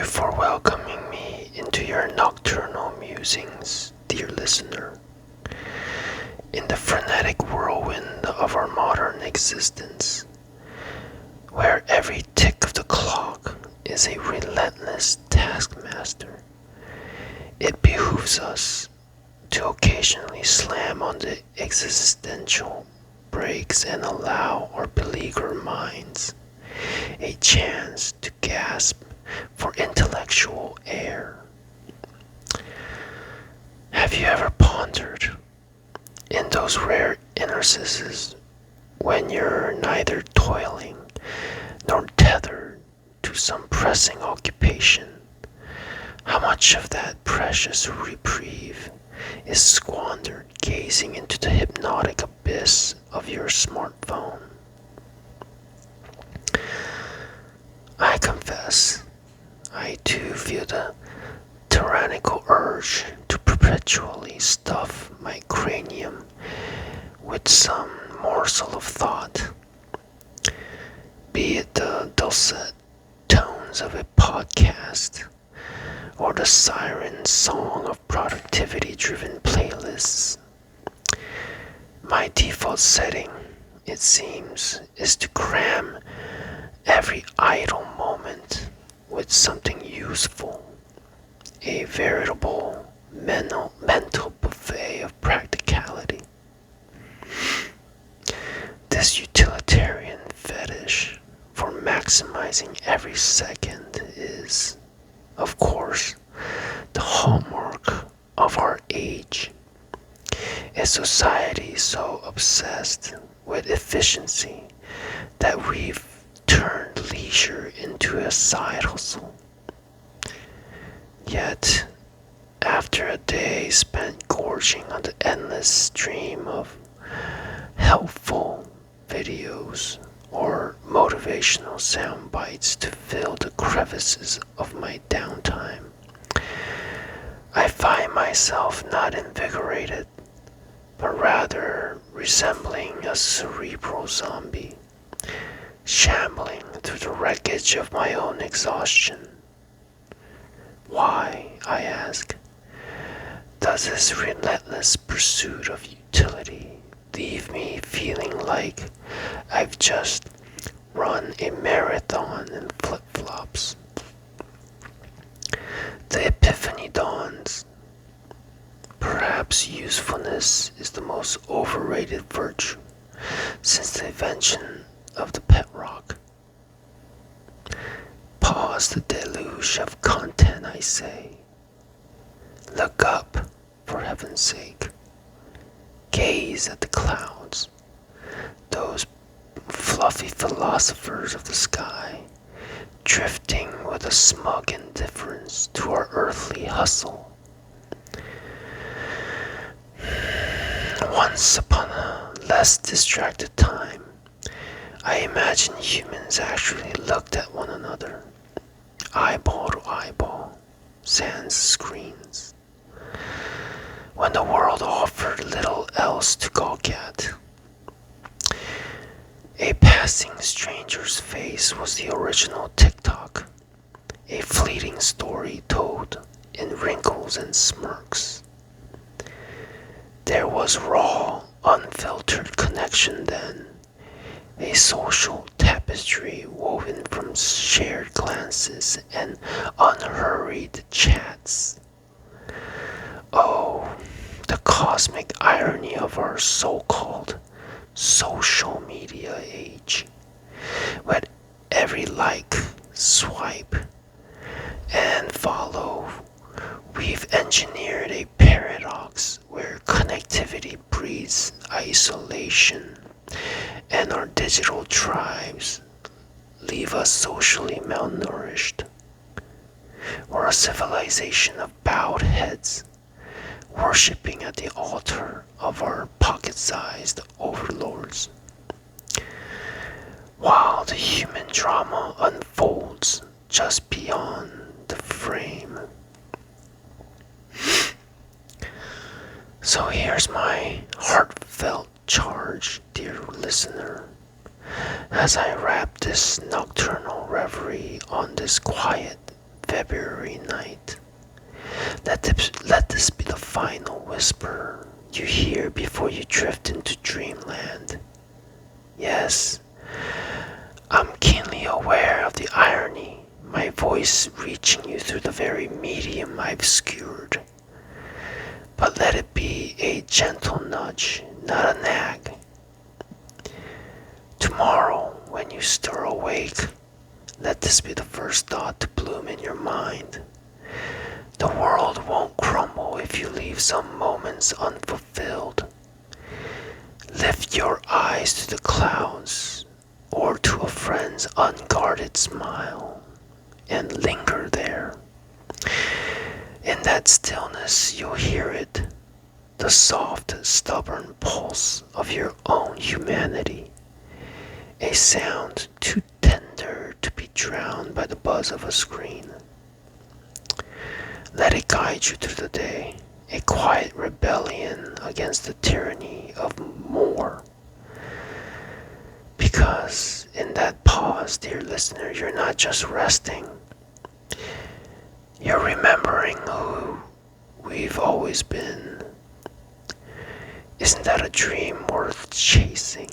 you for welcoming me into your nocturnal musings, dear listener. In the frenetic whirlwind of our modern existence, where every tick of the clock is a relentless taskmaster, it behooves us to occasionally slam on the existential brakes and allow our beleaguered minds a chance to gasp for intellectual air. Have you ever pondered in those rare interstices when you're neither toiling nor tethered to some pressing occupation, how much of that precious reprieve is squandered gazing into the hypnotic abyss of your smartphone? I confess, I too feel the tyrannical urge to perpetually stuff my cranium with some morsel of thought, be it the dulcet tones of a podcast or the siren song of productivity-driven playlists. My default setting, it seems, is to cram every idle moment with something useful, a veritable mental buffet of practicality. This utilitarian fetish for maximizing every second is, of course, the hallmark of our age. A society so obsessed with efficiency that we've turned leisure into a side hustle. Yet, after a day spent gorging on the endless stream of helpful videos or motivational sound bites to fill the crevices of my downtime, I find myself not invigorated, but rather resembling a cerebral zombie, shambling through the wreckage of my own exhaustion. Why, I ask, does this relentless pursuit of utility leave me feeling like I've just run a marathon in flip-flops? The epiphany dawns. Perhaps usefulness is the most overrated virtue since the invention of the pet rock. Pause the deluge of content, I say. Look up, for heaven's sake. Gaze at the clouds, those fluffy philosophers of the sky, drifting with a smug indifference to our earthly hustle. Once upon a less distracted time, I imagine humans actually looked at one another, eyeball to eyeball, sans screens, when the world offered little else to gawk at. A passing stranger's face was the original TikTok, a fleeting story told in wrinkles and smirks. There was raw, unfiltered connection then, a social tapestry woven from shared glances and unhurried chats. Oh, the cosmic irony of our so-called social media age. With every like, swipe, and follow, we've engineered a paradox where connectivity breeds isolation, and our digital tribes leave us socially malnourished. We're a civilization of bowed heads, worshipping at the altar of our pocket-sized overlords, while the human drama unfolds just beyond the frame. So here's my heartfelt charge, dear listener, as I wrap this nocturnal reverie on this quiet February night. Let this be the final whisper you hear before you drift into dreamland. Yes, I'm keenly aware of the irony, my voice reaching you through the very medium I've skewered. But let it be a gentle nudge, not a nag. Tomorrow, when you stir awake, let this be the first thought to bloom in your mind. The world won't crumble if you leave some moments unfulfilled. Lift your eyes to the clouds or to a friend's unguarded smile and linger there. In that stillness, you'll hear it, the soft, stubborn pulse of your own humanity, a sound too tender to be drowned by the buzz of a screen. Let it guide you through the day, a quiet rebellion against the tyranny of more. Because in that pause, dear listener, you're not just resting, you're remembering who we've always been. Isn't that a dream worth chasing?